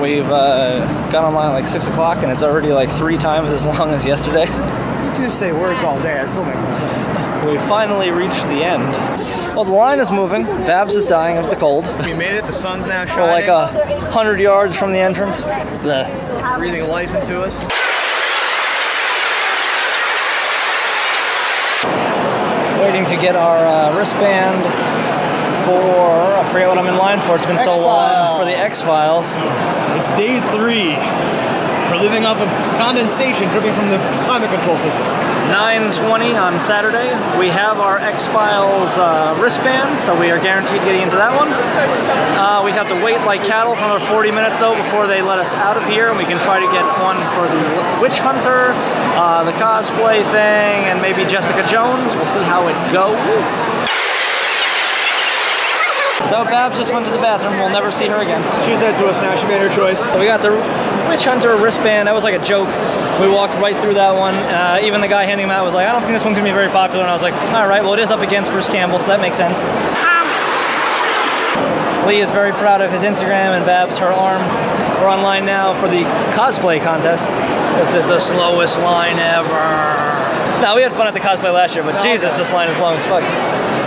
We've got online at like 6 o'clock and it's already like 3 times as long as yesterday. You can just say words all day, it still makes no sense. We finally reached the end. Well, the line is moving. Babs is dying of the cold. We made it, the sun's now shining. We're like 100 yards from the entrance. Blech. Breathing life into us. Waiting to get our wristband for, I forget what I'm in line for, it's been so long, for the Xfiles. It's day 3. We're living off of condensation dripping from the climate control system. 9:20 on Saturday. We have our Xfiles wristband, so we are guaranteed getting into that one. We have to wait like cattle for another 40 minutes though before they let us out of here, and we can try to get one for the Witch Hunter, the cosplay thing, and maybe Jessica Jones. We'll see how it goes. So Babs just went to the bathroom. We'll never see her again. She's dead to us now. She made her choice. So we got the Witch Hunter wristband. That was like a joke. We walked right through that one. Even the guy handing them out was like, I don't think this one's gonna be very popular. And I was like, all right, well it is up against Bruce Campbell, so that makes sense. Lee is very proud of his Instagram and Babs her arm. We're online now for the cosplay contest. This is the slowest line ever. Now, we had fun at the cosplay last year, but Jesus, this line is long as fuck.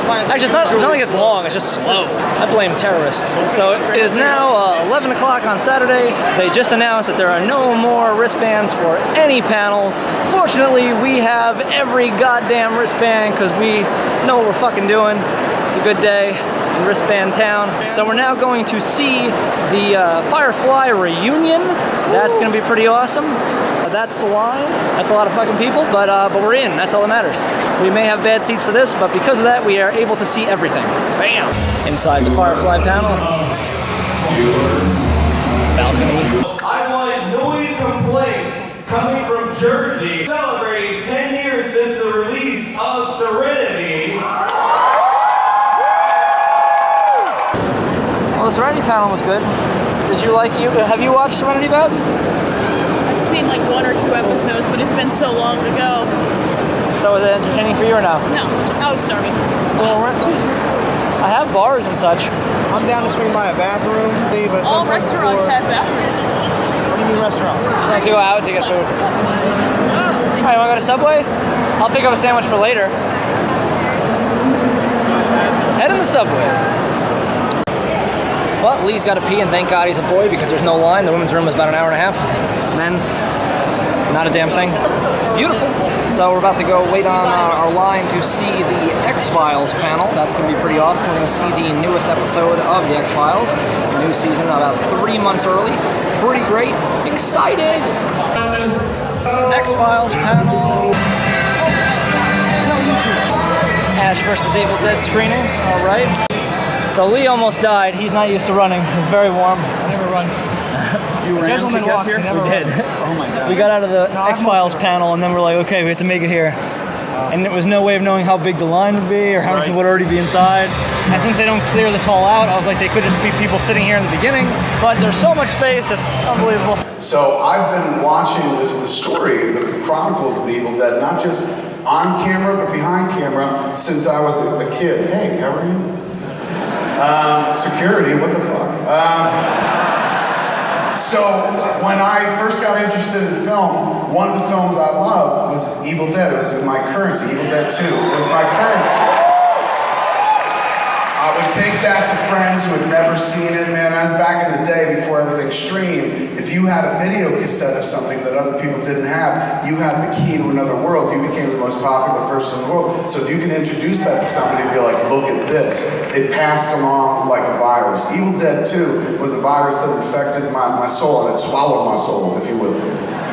Actually, it's not like it's long, it's just slow. I blame terrorists. So it is now 11 o'clock on Saturday. They just announced that there are no more wristbands for any panels. Fortunately, we have every goddamn wristband because we know what we're fucking doing. It's a good day in Wristband Town. So we're now going to see the Firefly reunion. That's gonna be pretty awesome. That's the line. That's a lot of fucking people, but we're in. That's all that matters. We may have bad seats for this, but because of that, we are able to see everything. Bam! Inside the Firefly panel. Balcony. I want noise complaints coming from Jersey, celebrating 10 years since the release of Serenity. Well, the Serenity panel was good. Did you like you? Have you watched Serenity, Babs? Seen like 1 or 2 episodes, but it's been so long ago. So is it entertaining for you or no? No, I was starving. Well, I have bars and such. I'm down to swing by a bathroom. All restaurants have bathrooms. What do you mean restaurants? Let's go out to get food. Alright, wanna go to Subway? I'll pick up a sandwich for later. Head in the Subway. Well, Lee's got to pee, and thank God he's a boy because there's no line. The women's room is about an hour and a half. Men's, not a damn thing. Beautiful. So we're about to go wait on our line to see the Xfiles panel. That's going to be pretty awesome. We're going to see the newest episode of the Xfiles. New season about 3 months early. Pretty great. Excited. Xfiles panel. Ash vs. Evil Dead screening. All right. So Lee almost died. He's not used to running. It's very warm. I never run. You ran to get here? We did. Oh my God. We got out of the Xfiles panel and then we're like, okay, we have to make it here. And there was no way of knowing how big the line would be or how many people would already be inside. And since they don't clear this hall out, I was like, they could just be people sitting here in the beginning. But there's so much space, it's unbelievable. So I've been watching the story, the chronicles of the Evil Dead, not just on camera, but behind camera since I was a kid. Hey, how are you? Security, what the fuck? So when I first got interested in film, one of the films I loved was Evil Dead. It was my currency, Evil Dead 2. It was my currency. I would take that to friends who had never seen it. Man, that was back in the day before everything streamed. If you had a video cassette of something that other people didn't have, you had the key to another world. You became the most popular person in the world. So if you can introduce that to somebody and be like, look at this, it passed along like a virus. Evil Dead 2 was a virus that infected my soul, and it swallowed my soul, if you will.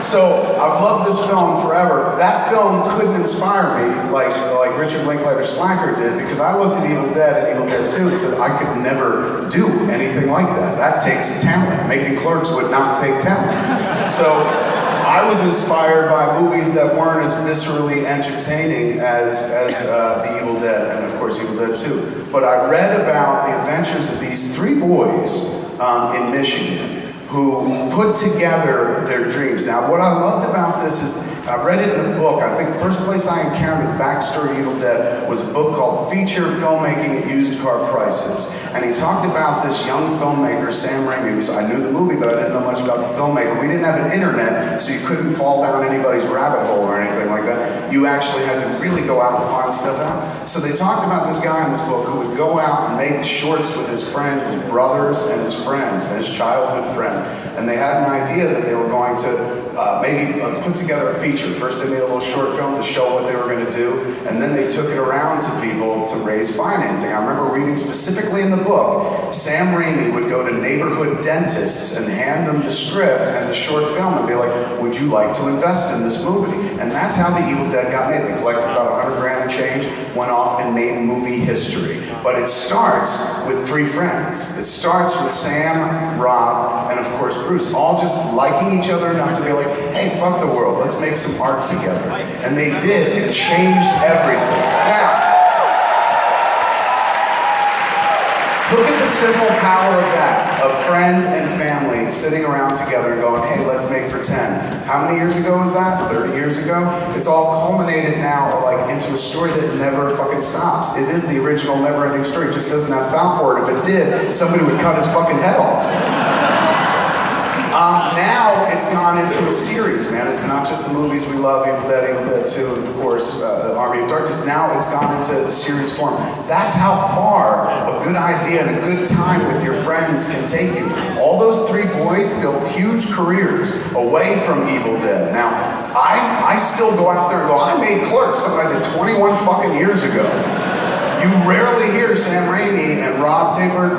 So I've loved this film forever. That film couldn't inspire me like Richard Linklater's Slacker did, because I looked at Evil Dead and Evil Dead 2 and said I could never do anything like that. That takes talent. Making Clerks would not take talent. So I was inspired by movies that weren't as viscerally entertaining as The Evil Dead and of course Evil Dead 2. But I read about the adventures of these 3 boys in Michigan who put together their dreams. Now, what I loved about this is, I read it in a book. I think the first place I encountered the backstory of Evil Dead was a book called Feature Filmmaking at Used Car Prices. And he talked about this young filmmaker, Sam Raimi, who's, I knew the movie, but I didn't know much filmmaker. We didn't have an internet, so you couldn't fall down anybody's rabbit hole or anything like that. You actually had to really go out and find stuff out. So they talked about this guy in this book who would go out and make shorts with his friends, his brothers and his friends, and his childhood friend. And they had an idea that they were going to maybe put together a feature. First they made a little short film to show what they were going to do, and then they took it around to people to raise financing. I remember reading specifically in the book, Sam Raimi would go to neighborhood dentists and hand them the script and the short film and be like, would you like to invest in this movie? And that's how The Evil Dead got made. They collected about 100 grand and change, went off and made movie history. But it starts with three friends. It starts with Sam, Rob, and of course Bruce, all just liking each other enough to be like, hey, fuck the world, let's make some art together. And they did. It changed everything. Now, look at the simple power of that, of friends and family sitting around together and going, hey, let's make pretend. How many years ago was that? 30 years ago? It's all culminated now like into a story that never fucking stops. It is the original never-ending story. It just doesn't have Falcor. If it did, somebody would cut his fucking head off. Now it's gone into a series, man. It's not just the movies we love, Evil Dead 2, and of course, Army of Darkness. Now it's gone into series form. That's how far a good idea and a good time with your friends can take you. All those three boys built huge careers away from Evil Dead. Now, I still go out there and go, I made Clerks, something I did 21 fucking years ago. You rarely hear Sam Raimi and Rob Tappert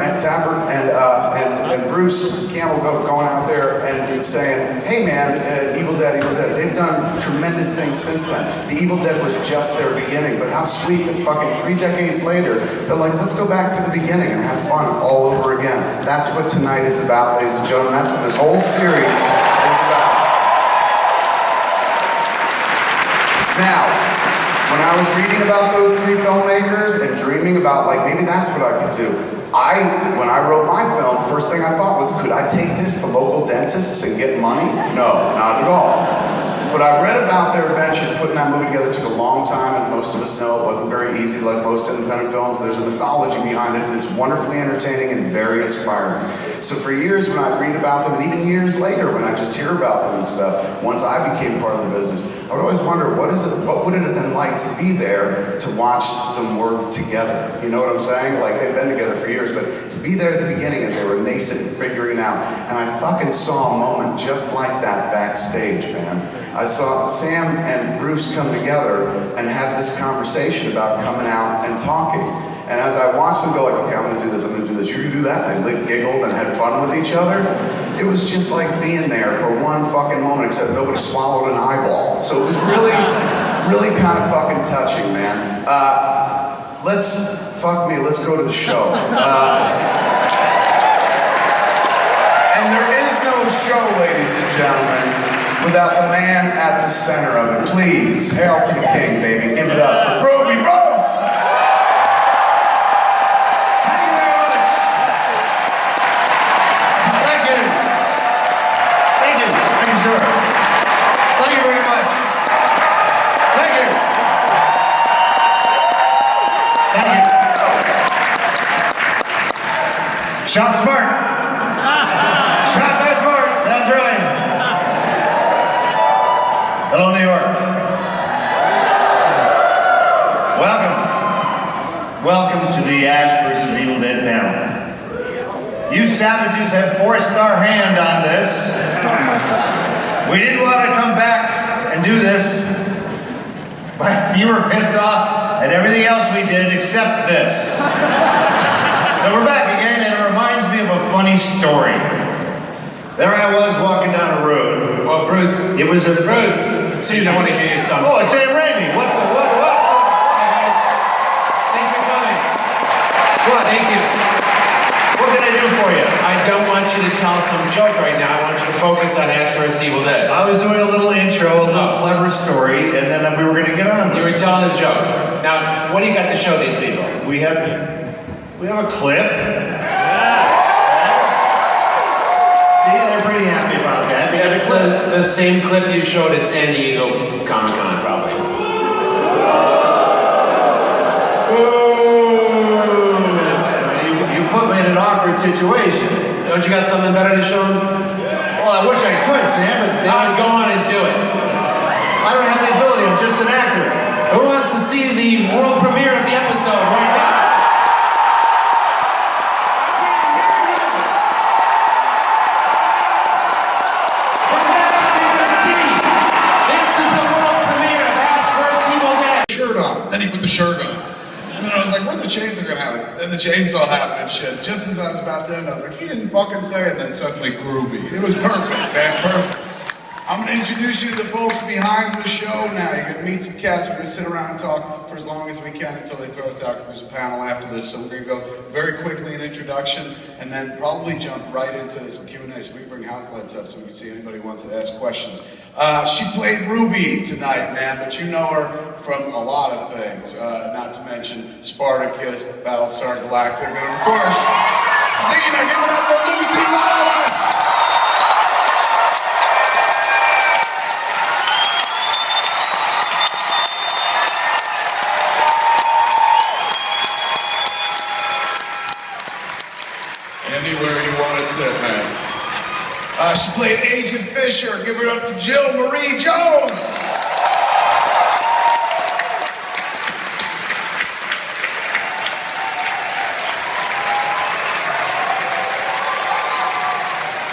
and Bruce Campbell going out there and saying, hey man, Evil Dead. They've done tremendous things since then. The Evil Dead was just their beginning, but how sweet that fucking 3 decades later, they're like, let's go back to the beginning and have fun all over again. That's what tonight is about, ladies and gentlemen. That's what this whole series is about. Now, when I was reading about those three filmmakers and dreaming about, like, maybe that's what I could do, when I wrote my film, first thing I thought was, could I take this to local dentists and get money? No, not at all. But I read about their adventures putting that movie together. It took a long time, as most of us know. It wasn't very easy, like most independent films. There's a mythology behind it, and it's wonderfully entertaining and very inspiring. So for years, when I read about them, and even years later, when I just hear about them and stuff, once I became part of the business, I would always wonder, what would it have been like to be there to watch them work together? You know what I'm saying? Like, they've been together for years, but to be there at the beginning as they were nascent and figuring it out. And I fucking saw a moment just like that backstage, man. I saw Sam and Bruce come together and have this conversation about coming out and talking. And as I watched them go like, okay, I'm gonna do this, I'm gonna do this, you can do that, and they giggled and had fun with each other, it was just like being there for one fucking moment, except nobody swallowed an eyeball. So it was really, really kind of fucking touching, man. Let's go to the show. And there is no show, ladies and gentlemen, without the man at the center of it. Please, hail to the king, baby. Give it up for Groovy Rose! Thank you very much. Thank you. Thank you. Thank you, sir. Thank you very much. Thank you. Thank you. Shop smart. Shop that smart. That's right. Hello, New York. Welcome to the Ash vs. Evil Dead panel. You savages have forced our hand on this. We didn't want to come back and do this, but you were pissed off at everything else we did except this. So we're back again, and it reminds me of a funny story. There I was walking down a road. Well, Bruce. It was a... Bruce. Jeez, I want to hear you stuff. Oh, it's Sam Raimi. What? Hey, guys. Thanks for coming. What? Thank you. What can I do for you? I don't want you to tell some joke right now. I want you to focus on Ash vs. Evil Dead. I was doing a little intro, a little clever story, and then we were going to get on. You were telling a joke. Now, what do you got to show these people? We have a clip. See, they're pretty happy about that. They got a clip. The same clip you showed at San Diego Comic-Con, probably. You put me in an awkward situation. Don't you got something better to show them? Well, I I wish I could, Sam, but Go on and do it. I don't have the ability. I'm just an actor. Who wants to see the world premiere of the episode right now? Then he put the shirt on. And then I was like, when's the chainsaw gonna happen? Then the chainsaw happened and shit. Just as I was about to end, I was like, he didn't fucking say it. And then suddenly groovy. It was perfect, man, perfect. I'm gonna introduce you to the folks behind the show now. You're gonna meet some cats. We're gonna sit around and talk for as long as we can until they throw us out, because there's a panel after this. So we're gonna go very quickly in introduction and then probably jump right into some Q&A. So we can bring house lights up so we can see anybody who wants to ask questions. She played Ruby tonight, man, but you know her from a lot of things, not to mention Spartacus, Battlestar Galactica, and of course, Xena. Give it up for Lucy Lawless! Anywhere you want to sit, man. She played Agent Fisher. Give it up for Jill Marie Jones.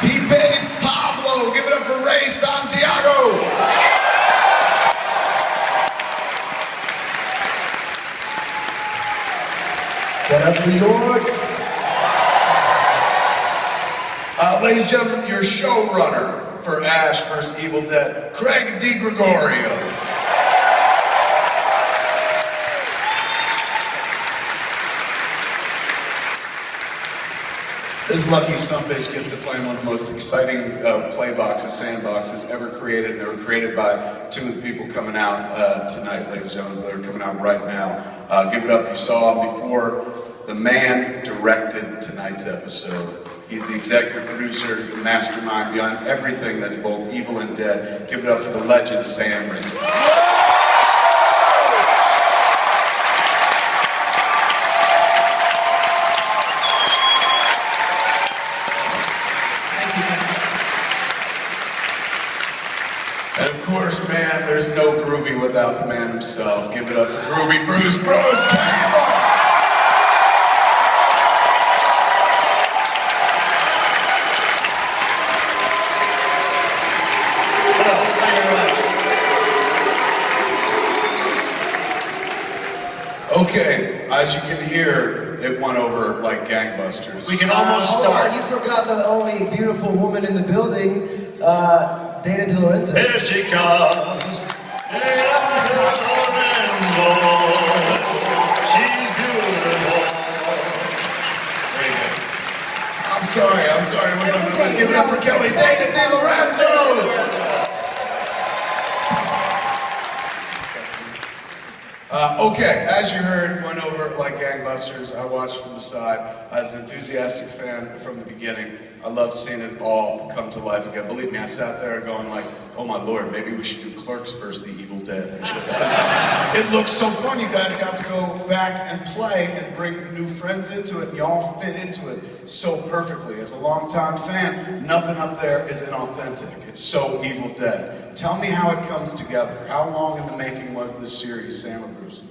He played Pablo. Give it up for Ray Santiago. What up, New York? Ladies and gentlemen, your showrunner for Ash vs. Evil Dead, Craig DiGregorio. This lucky sumbitch gets to play in one of the most exciting sandboxes ever created, and they were created by two of the people coming out tonight, ladies and gentlemen. They're coming out right now. Give it up, you saw him before. The man directed tonight's episode. He's the executive producer, he's the mastermind behind everything that's both evil and dead. Give it up for the legend, Sam Raimi. And of course, man, there's no Groovy without the man himself. Give it up for Groovy Bruce Campbell! Okay, as you can hear, it went over like gangbusters. We can almost start. You forgot the only beautiful woman in the building, Dana De Lorenzo. Here she comes. She's beautiful. Very good. I'm sorry. Let's give it up for Kelly Dana De Lorenzo. Okay, as you heard, went over like gangbusters. I watched from the side. As an enthusiastic fan from the beginning, I love seeing it all come to life again. Believe me, I sat there going like, oh my Lord, maybe we should do Clerks versus the Evil Dead. And shit. It looks so fun. You guys got to go back and play and bring new friends into it, and y'all fit into it so perfectly. As a longtime fan, nothing up there is inauthentic. It's so Evil Dead. Tell me how it comes together. How long in the making was this series, Sam and Bruce?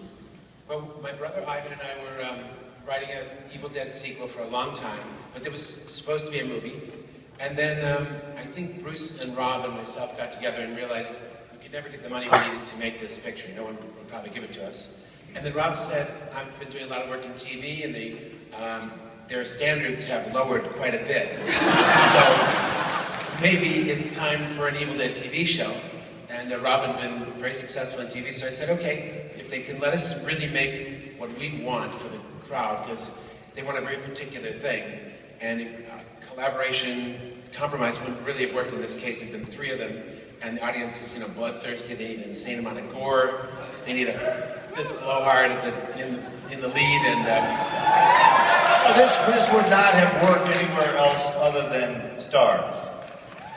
Well, my brother Ivan and I were writing an Evil Dead sequel for a long time, but there was supposed to be a movie. And then I think Bruce and Rob and myself got together and realized we could never get the money we needed to make this picture. No one would probably give it to us. And then Rob said, I've been doing a lot of work in TV, and their standards have lowered quite a bit. So maybe it's time for an Evil Dead TV show. And Rob had been very successful in TV, so I said, okay, if they can let us really make what we want for the crowd, because they want a very particular thing, and collaboration, compromise wouldn't really have worked in this case. There've been three of them, and the audience is, bloodthirsty. They need an insane amount of gore. They need a fist blowhard in the lead, and This would not have worked anywhere else other than Stars.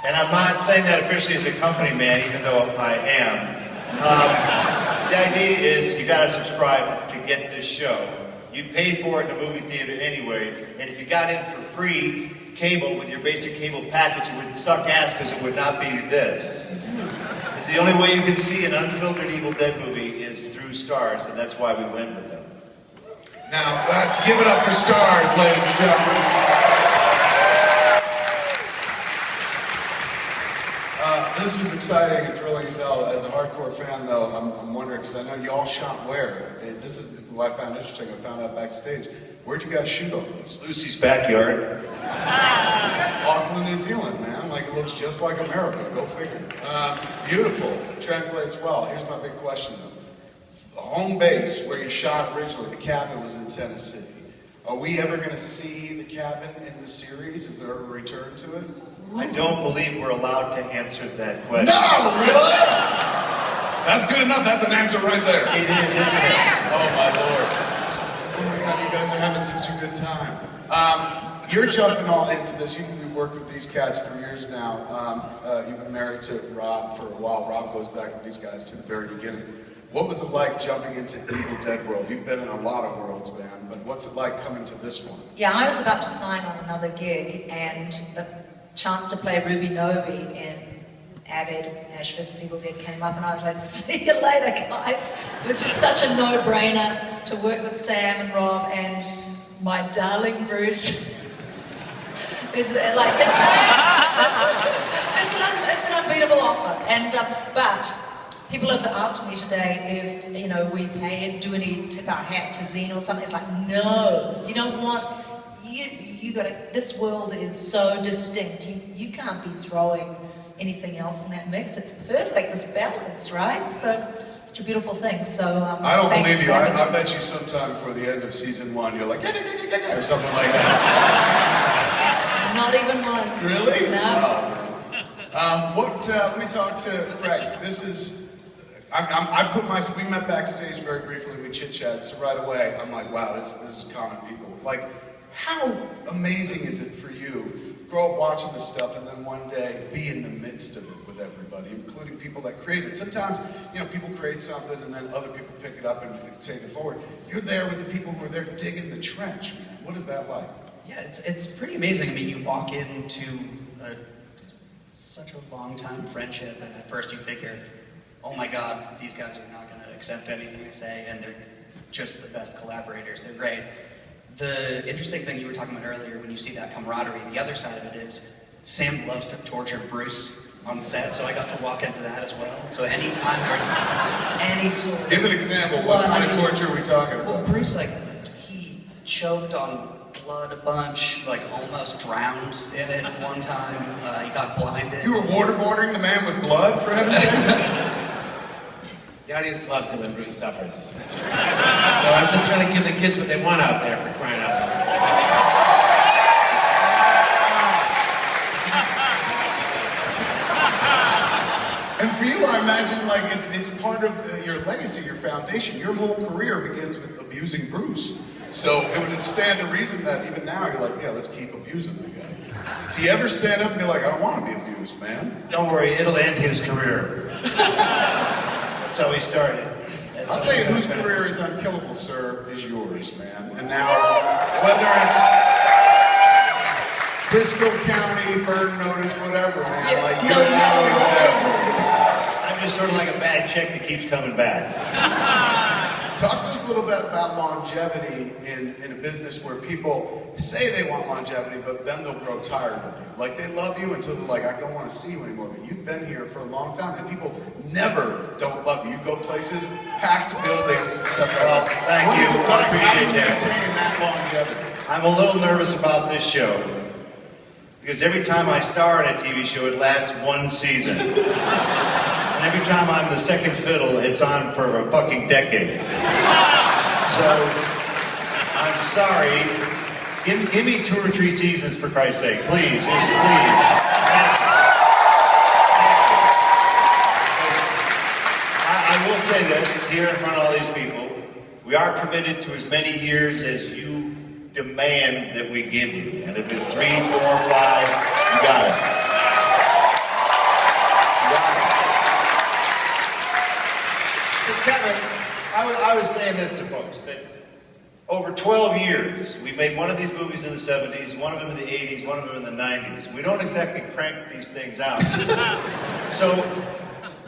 And I'm not saying that officially as a company man, even though I am. The idea is you gotta subscribe to get this show. You pay for it in a movie theater anyway, and if you got in for free, cable with your basic cable package, it would suck ass because it would not be this. It's the only way you can see an unfiltered Evil Dead movie is through stars, and that's why we went with them. Now, let's give it up for stars, ladies and gentlemen. This was exciting and thrilling as hell. As a hardcore fan, though, I'm wondering, because I know you all shot where? This is what I found interesting. I found out backstage. Where'd you guys shoot all this? Lucy's backyard. Auckland, New Zealand, man. Like, it looks just like America. Go figure. Beautiful. Translates well. Here's my big question, though. The home base where you shot originally, the cabin, was in Tennessee. Are we ever going to see the cabin in the series? Is there ever a return to it? I don't believe we're allowed to answer that question. No, really? That's good enough. That's an answer right there. It is, isn't it? Oh, my Lord. Oh, my God, you guys are having such a good time. You're jumping all into this. You've worked with these cats for years now. You've been married to Rob for a while. Rob goes back with these guys to the very beginning. What was it like jumping into Evil Dead world? You've been in a lot of worlds, man, but what's it like coming to this one? Yeah, I was about to sign on another gig, and the chance to play Ruby Novi in Avid Ash vs. Evil Dead came up, and I was like, see you later, guys. It was just such a no-brainer to work with Sam and Rob and my darling Bruce. It's an unbeatable offer, and but people have asked me today if, you know, we do any tip our hat to Xen or something. It's like, no, you don't want, you gotta, this world is so distinct. You can't be throwing anything else in that mix. It's perfect, this balance, right? So it's a beautiful thing. So I don't believe you. I bet you sometime before the end of season 1, you're like, or something like that. Not even one. Really? No. Oh, let me talk to Craig. This is, we met backstage very briefly, we chit-chatted, so right away, I'm like, wow, this is common people. Like, how amazing is it for you, grow up watching this stuff, and then one day be in the midst of it with everybody, including people that create it. Sometimes, you know, people create something and then other people pick it up and take it forward. You're there with the people who are there digging the trench, man. What is that like? Yeah, it's pretty amazing. I mean, you walk into such a long-time friendship, and at first you figure, oh my God, these guys are not going to accept anything I say, and they're just the best collaborators. They're great. The interesting thing you were talking about earlier, when you see that camaraderie, the other side of it is Sam loves to torture Bruce on set, so I got to walk into that as well. So anytime there's any sort of... Give an example. What kind of torture are we talking about? Well, Bruce, like, he choked on blood a bunch, like almost drowned in it one time. He got blinded. You were waterboarding the man with blood, for heaven's sakes? The audience loves it when Bruce suffers. So I was just trying to give the kids what they want out there, for crying out loud. And for you, I imagine, like, it's part of your legacy, your foundation. Your whole career begins with abusing Bruce. So it would stand to reason that even now you're like, yeah, let's keep abusing the guy. Do you ever stand up and be like, I don't want to be abused, man? Don't worry, it'll end his career. That's how he started. I'll tell you whose career is unkillable, sir, is yours, man. And now, whether it's Briscoe County, Burn Notice, whatever, man, Yeah, like, no, you're no, always no, there. I'm just sort of like a bad check that keeps coming back. Talk to us a little bit about longevity in a business where people say they want longevity, but then they'll grow tired of you. Like, they love you until they're like, I don't want to see you anymore. But you've been here for a long time, and people never don't love you. You go places, packed buildings and stuff like that. Thank you. I appreciate that. Maintain that longevity. I'm a little nervous about this show because every time I star in a TV show, it lasts one season. And every time I'm the second fiddle, it's on for a fucking decade. So, I'm sorry. Give me 2 or 3 seasons for Christ's sake. Please, just please. I will say this here in front of all these people. We are committed to as many years as you demand that we give you. And if it's 3, 4, 5, you got it. Kevin, I was saying this to folks, that over 12 years, we made one of these movies in the 70s, one of them in the 80s, one of them in the 90s. We don't exactly crank these things out. So,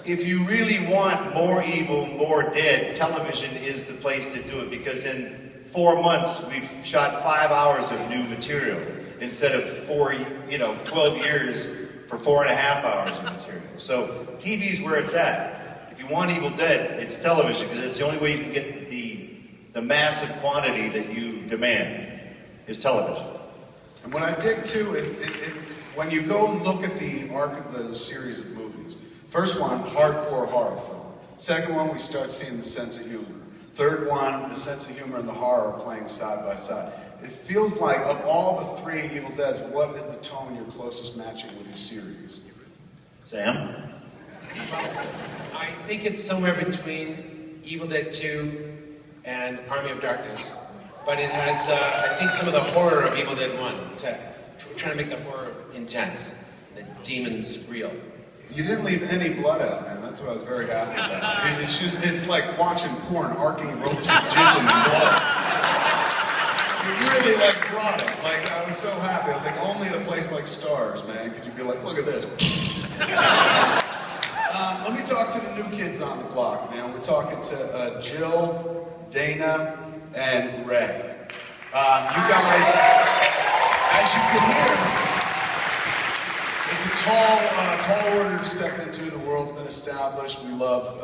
if you really want more evil, more dead, television is the place to do it, because in 4 months we've shot 5 hours of new material instead of 12 years for 4.5 hours of material. So TV's where it's at. If you want Evil Dead, it's television, because it's the only way you can get the massive quantity that you demand is television. And what I dig too is when you go and look at the arc of the series of movies. First one, hardcore horror film. Second one, we start seeing the sense of humor. Third one, the sense of humor and the horror playing side by side. It feels like, of all the 3 Evil Deads, what is the tone you're closest matching with the series? Sam? I think it's somewhere between Evil Dead 2 and Army of Darkness. But it has, I think, some of the horror of Evil Dead 1, trying to make the horror intense, the demons real. You didn't leave any blood out, man. That's what I was very happy about. It's like watching porn, arcing ropes of jizz and blood. You really brought it. I was so happy. I was like, only at a place like Stars, man, could you be like, look at this. Let me talk to the new kids on the block, man. We're talking to Jill, Dana, and Ray. You guys, as you can hear, it's a tall order to step into. The world's been established. We love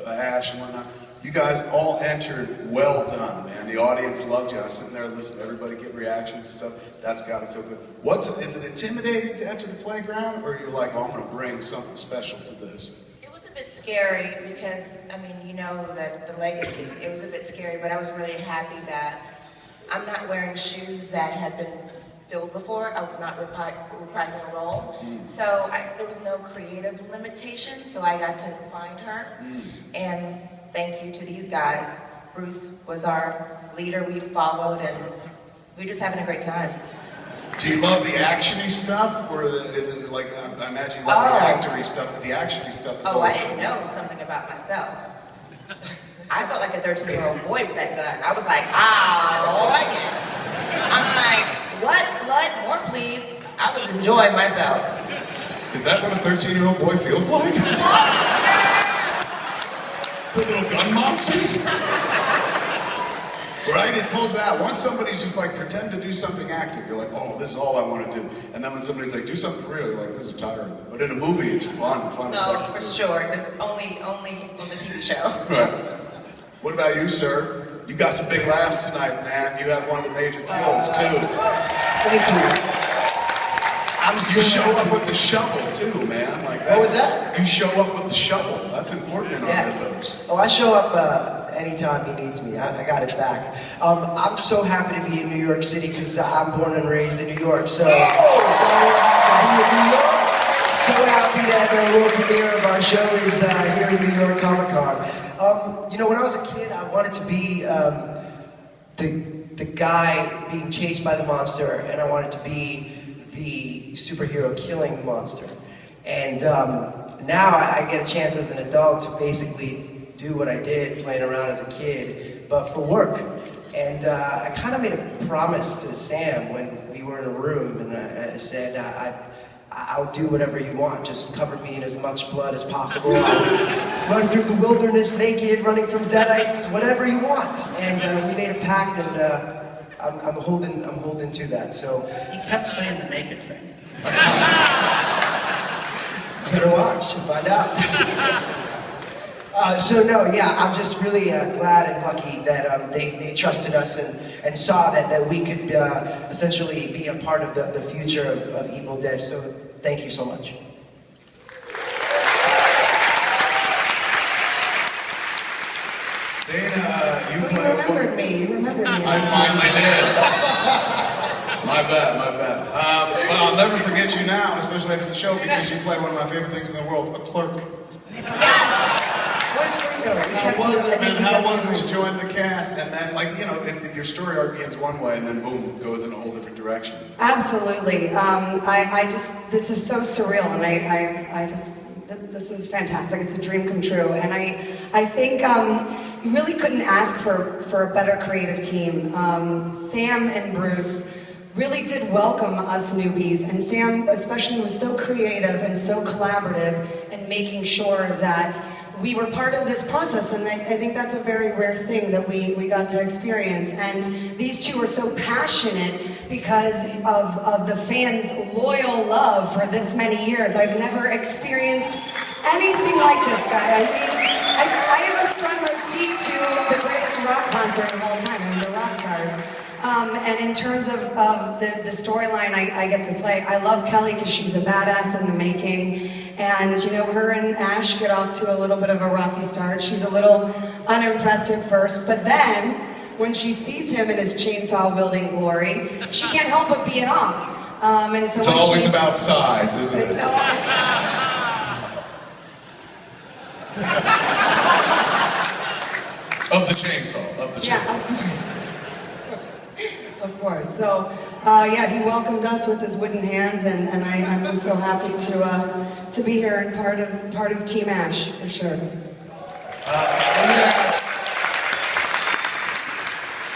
Ash and whatnot. You guys all entered well done, man. The audience loved you. I was sitting there listening to everybody get reactions and stuff. That's got to feel good. Is it intimidating to enter the playground, or are you like, oh, I'm going to bring something special to this? It was a bit scary because, you know, that the legacy, it was a bit scary, but I was really happy that I'm not wearing shoes that have been filled before. I'm not reprising a role. So there was no creative limitation, so I got to find her. And thank you to these guys. Bruce was our leader. We followed, and we were just having a great time. Do you love the actiony stuff, or is it like, I imagine you love the actory stuff, but the actiony stuff is I didn't know something about myself. I felt like a 13-year-old boy with that gun. I was like, I like it. I'm like, what? Blood? More, please. I was enjoying myself. Is that what a 13-year-old boy feels like? The little gun monsters? Right? It pulls out. Once somebody's just like, pretend to do something active, you're like, oh, this is all I want to do. And then when somebody's like, do something for real, you're like, this is tiring. But in a movie, it's fun. No, for sure. Just only on the TV show. Right. What about you, sir? You got some big laughs tonight, man. You had one of the major kills, too. Thank you. You show up with the shovel, too, man. What was that? You show up with the shovel. That's important in our mythos. Oh, I show up anytime he needs me. I got his back. I'm so happy to be in New York City because I'm born and raised in New York. So happy to be in New York. So happy that the world premiere of our show is here in New York Comic Con. You know, when I was a kid, I wanted to be the guy being chased by the monster, and I wanted to be the superhero killing the monster. And now I get a chance as an adult to basically do what I did playing around as a kid, but for work. And I kind of made a promise to Sam when we were in a room, and I said, I'll do whatever you want. Just cover me in as much blood as possible. I'll run through the wilderness naked, running from deadites, whatever you want. And we made a pact, and I'm holding to that. So He kept saying the naked thing. better watch and find out. I'm just really glad and lucky that they trusted us and saw that we could essentially be a part of the future of Evil Dead. So thank you so much. Dana, you You play. remembered me. You remembered me. I finally did. My bad. But I'll never forget you now, especially after the show, because you play one of my favorite things in the world, a clerk. Yes. What's for you? How was it to join the cast, and then, your story arc begins one way, and then boom, goes in a whole different direction. Absolutely. This is so surreal, and I just This is fantastic. It's a dream come true, and I think you really couldn't ask for a better creative team. Sam and Bruce really did welcome us newbies, and Sam especially was so creative and so collaborative in making sure that we were part of this process, and I think that's a very rare thing that we got to experience. And these two are so passionate because of the fans' loyal love for this many years. I've never experienced anything like this, guy. I mean, I have a front row seat to the greatest rock concert of all time. I mean, the rock stars. And in terms of the storyline I get to play, I love Kelly because she's a badass in the making. And, you know, her and Ash get off to a little bit of a rocky start. She's a little unimpressed at first, but then, when she sees him in his chainsaw wielding glory, she can't help but be in awe. And so it's always about size, isn't it? Of the chainsaw, of the chainsaw. Yeah, of course. Of course. So, yeah, he welcomed us with his wooden hand, and I'm just so happy to be here and part of Team Ash, for sure.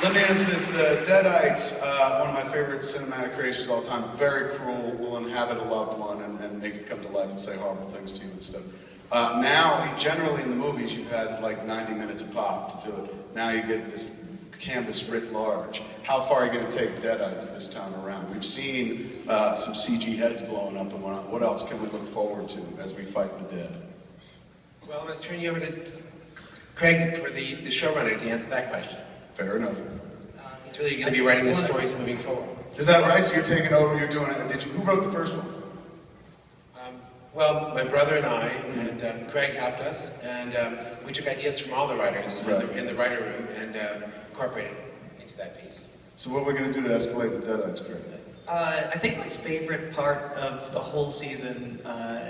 Let me ask this, the Deadites, one of my favorite cinematic creations of all time, very cruel, will inhabit a loved one and make it come to life and say horrible things to you and stuff. Now, generally in the movies, you've had like 90 minutes a pop to do it. Now you get this canvas writ large. How far are you going to take Deadites this time around? We've seen some CG heads blowing up and whatnot. What else can we look forward to as we fight the dead? Well, I'm going to turn you over to Craig for the showrunner to answer that question. Fair enough. He's really going to be writing the stories moving forward. Is that right? So you're taking over, you're doing it. Who wrote the first one? Well, my brother and I, and Craig helped us, and we took ideas from all the writers in the writer room and incorporated into that piece. So what are we going to do to escalate the Deadites, Craig? I think my favorite part of the whole season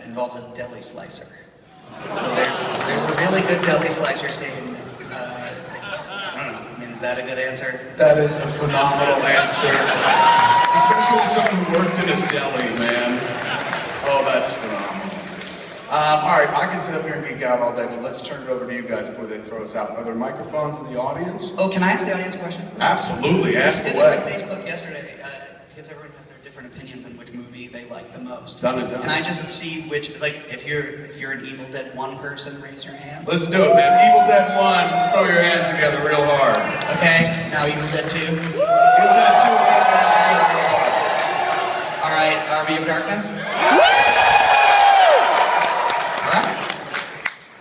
involves a deli slicer. So there's a really good deli slicer scene. I don't know, I mean, is that a good answer? That is a phenomenal answer. Especially someone who worked in a deli, man. Oh, that's phenomenal. All right, I can sit up here and geek out all day, but let's turn it over to you guys before they throw us out. Are there microphones in the audience? Oh, can I ask the audience a question? Absolutely, ask away. away. I did this on Facebook yesterday, because everyone has their different opinions on which movie they like the most. Done and done. Can I just see which, like, if you're an Evil Dead 1 person, raise your hand. Let's do it, man. Evil Dead 1, throw your hands together real hard. Okay, now Evil Dead 2. Evil Dead 2, raise your hands together real hard. All right, Army of Darkness.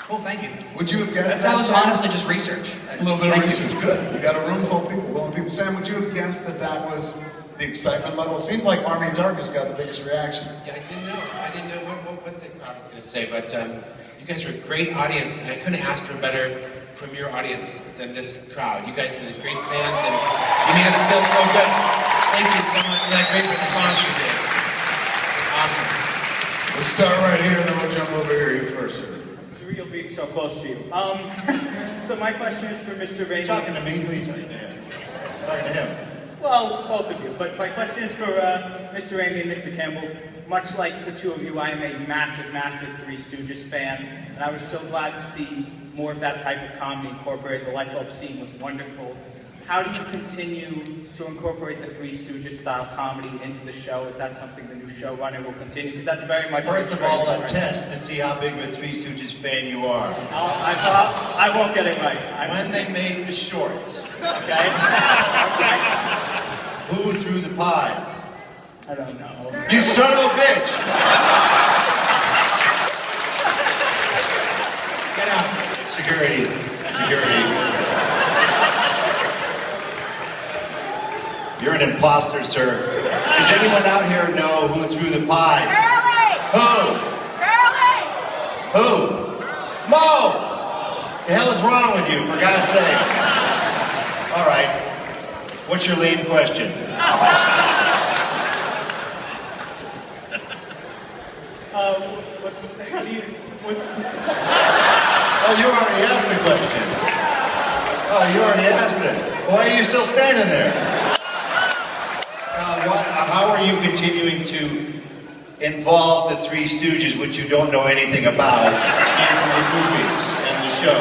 Cool, thank you. Would you have guessed that? That was honestly just research. A little bit of research, good. We got a room full of people, willing people. Sam, would you have guessed that was the excitement level? It seemed like Army of Darkness got the biggest reaction. Yeah, I didn't know what the crowd was going to say, but you guys are a great audience, and I couldn't ask for a better premier audience than this crowd. You guys are great fans, and you made us feel so good. Thank you so much for that great response you did. It's awesome. Let's start right here, and then we'll jump over here. You first, sir. Surreal being so close to you. So my question is for Mr. Rainey. Talking to me? Who are you talking to? Talking to him. Well, both of you. But my question is for Mr. Rainey and Mr. Campbell. Much like the two of you, I am a massive, massive Three Stooges fan, and I was so glad to see more of that type of comedy incorporated. The light bulb scene was wonderful. How do you continue to incorporate the Three Stooges style comedy into the show? Is that something the new showrunner will continue? Because that's very much... First of all, a test to see how big of a Three Stooges fan you are. I won't get it right. When they made the shorts. Okay. Who threw the pies? I don't know. You son of a bitch! Get out. Security. You're an imposter, sir. Does anyone out here know who threw the pies? Curly! Who? Mo! The hell is wrong with you, for God's sake? All right. What's your lame question? Oh, you already asked the question. Oh, you already asked it. Why are you still standing there? How are you continuing to involved the Three Stooges, which you don't know anything about, in the movies and the show?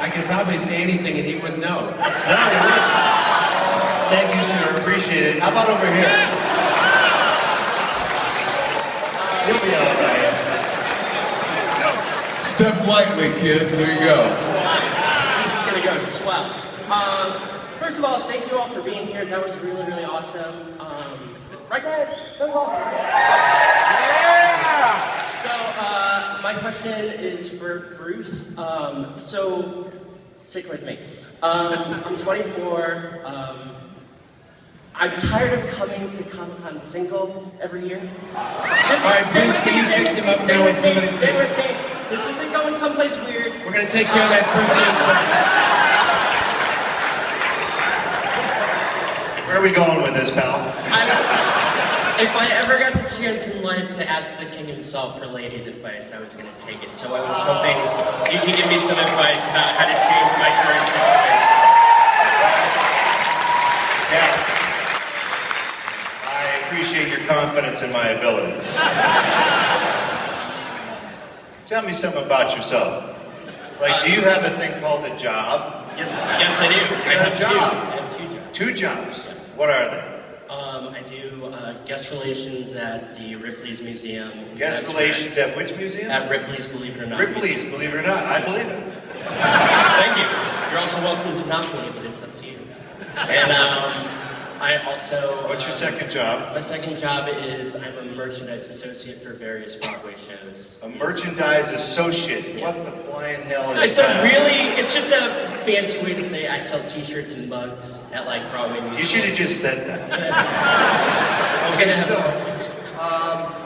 I could probably say anything and he wouldn't know. No, you wouldn't. Thank you, sir. Appreciate it. How about over here? You'll be all right. Step lightly, kid. There you go. This is gonna go swell. First of all, thank you all for being here. That was really, really awesome. Right, guys? That was awesome. Yeah! So, my question is for Bruce. So, stick with me. I'm 24. I'm tired of coming to Comic-Con single every year. Just all right, stay Bruce, with can me, you fix him up stay now with when me, somebody stay says- with me. This isn't going someplace weird. We're going to take care of that first scene first. Where are we going with this, pal? If I ever got the chance in life to ask the king himself for ladies' advice, I was going to take it. So I was hoping you could give me some advice about how to change my current situation. Yeah. I appreciate your confidence in my abilities. Tell me something about yourself. Like, do you have a thing called a job? Yes, I do. You I got have a job? I have 2 jobs. 2 jobs? Yes. What are they? I do guest relations at the Ripley's Museum. Guest relations at which museum? At Ripley's, believe it or not. Ripley's, believe it or not. I believe it. Thank you. You're also welcome to not believe it. It's up to you. And I also... What's your second job? My second job is I'm a merchandise associate for various Broadway shows. A merchandise associate. What the flying hell is It's that? it's just a fancy way to say I sell t-shirts and mugs at like Broadway musicals. You should have just said that. Okay, so,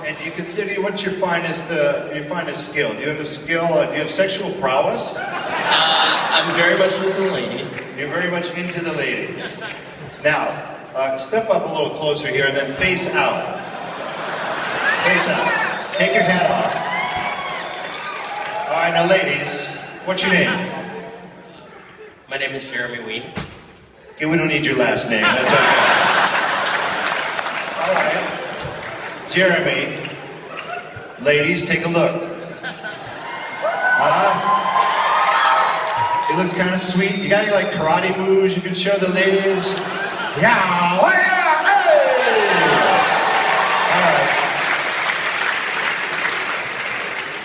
and do you consider, what's your finest skill? Do you have a skill, do you have sexual prowess? I'm very much into the ladies. You're very much into the ladies. Now, step up a little closer here and then face out. Face out. Take your hat off. All right, now ladies, what's your name? My name is Jeremy Ween. Okay, we don't need your last name, that's okay. All right. Jeremy, ladies, take a look. He looks kind of sweet. You got any like karate moves you can show the ladies? Yeah, oh yeah, hey! All right.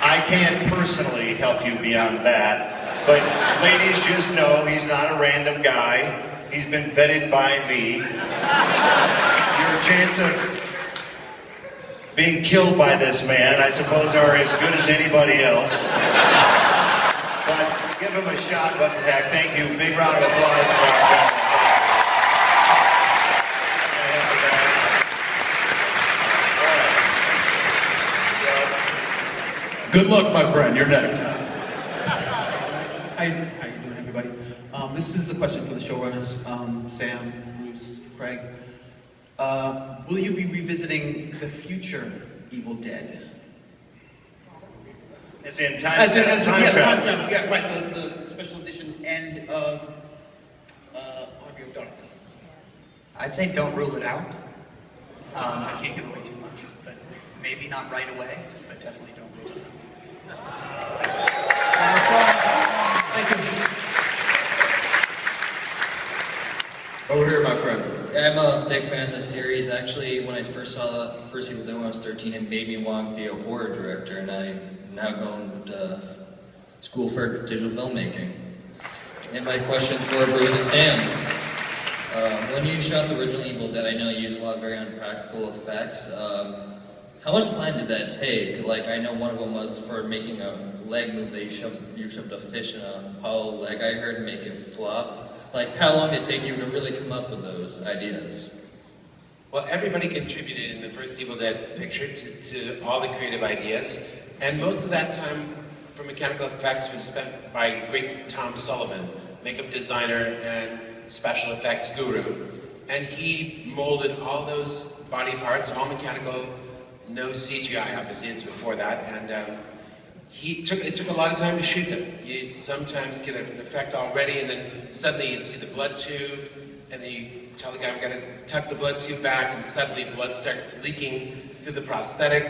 I can't personally help you beyond that, but ladies, just know he's not a random guy. He's been vetted by me. Your chance of being killed by this man, I suppose, are as good as anybody else. But give him a shot, what the heck. Thank you. Big round of applause for our guy. Good luck, my friend. You're next. How you doing, everybody? This is a question for the showrunners, Sam, Bruce, Craig. Will you be revisiting the future Evil Dead? As in time travel. Time travel. Yeah, right. The special edition end of Army of Darkness. I'd say don't rule it out. I can't give away too much, but maybe not right away, but definitely don't rule it out. Thank you. Over here, my friend. Yeah, I'm a big fan of this series. Actually, when I first saw the first Evil Dead when I was 13, it made me want to be a horror director, and I'm now going to school for digital filmmaking. And my question for Bruce and Sam. When you shot the original Evil Dead, I know you used a lot of very unpractical effects. How much plan did that take? Like, I know one of them was for making a leg move that you shoved a fish in a hollow leg, I heard, and make it flop. Like, how long did it take you to really come up with those ideas? Well, everybody contributed in the first Evil Dead picture to all the creative ideas, and most of that time for mechanical effects was spent by the great Tom Sullivan, makeup designer and special effects guru. And he molded all those body parts, all mechanical, no CGI, obviously it's before that, and it took a lot of time to shoot them. You'd sometimes get an effect already, and then suddenly you'd see the blood tube, and then you tell the guy, we've got to tuck the blood tube back, and suddenly blood starts leaking, do the prosthetic,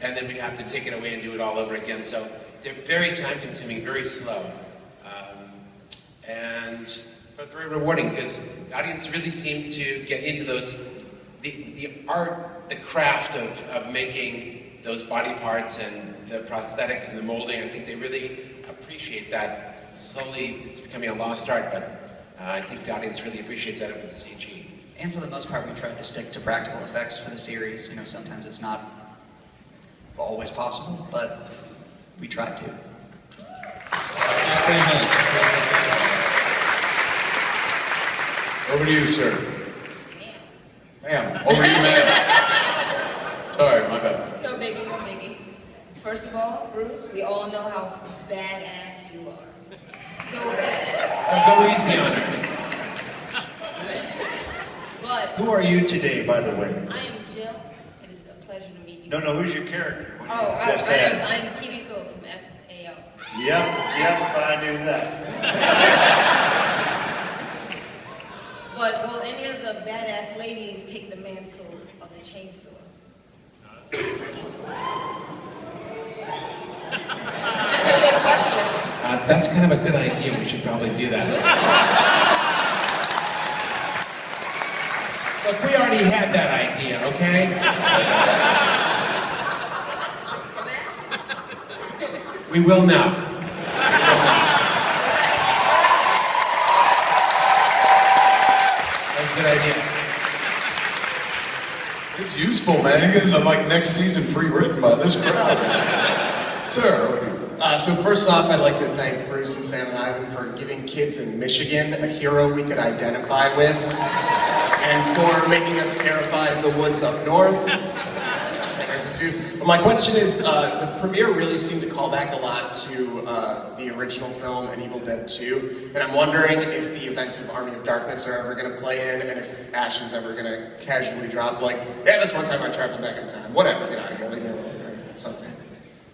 and then we'd have to take it away and do it all over again. So they're very time-consuming, very slow, but very rewarding because the audience really seems to get into those, the art, the craft of making those body parts and the prosthetics and the molding. I think they really appreciate that. Slowly, it's becoming a lost art, but I think the audience really appreciates that over the CG. And for the most part, we tried to stick to practical effects for the series. You know, sometimes it's not always possible, but we tried to. Over to you, sir. Ma'am. Over to you, ma'am. Sorry, my bad. No biggie, no biggie. First of all, Bruce, we all know how badass you are. So badass. So go easy on her. But Who are you today, by the way? I am Jill. It is a pleasure to meet you. No, who's your character? Oh, I'm asked. Kirito from SAO. Yep, I knew that. But will any of the badass ladies take the mantle of the chainsaw? That's a good question. That's kind of a good idea. We should probably do that. Look, we already had that idea, okay? We will now. That's a good idea. It's useful, man. You're getting the next season pre-written by this crowd. Sir, over to you. So first off, I'd like to thank Bruce and Sam and Ivan for giving kids in Michigan a hero we could identify with, and for making us terrified of the woods up north. But my question is, the premiere really seemed to call back a lot to the original film and Evil Dead 2, and I'm wondering if the events of Army of Darkness are ever going to play in, and if Ash is ever going to casually drop, like, yeah, this one time I traveled back in time, whatever, get out of here, leave me alone, or something.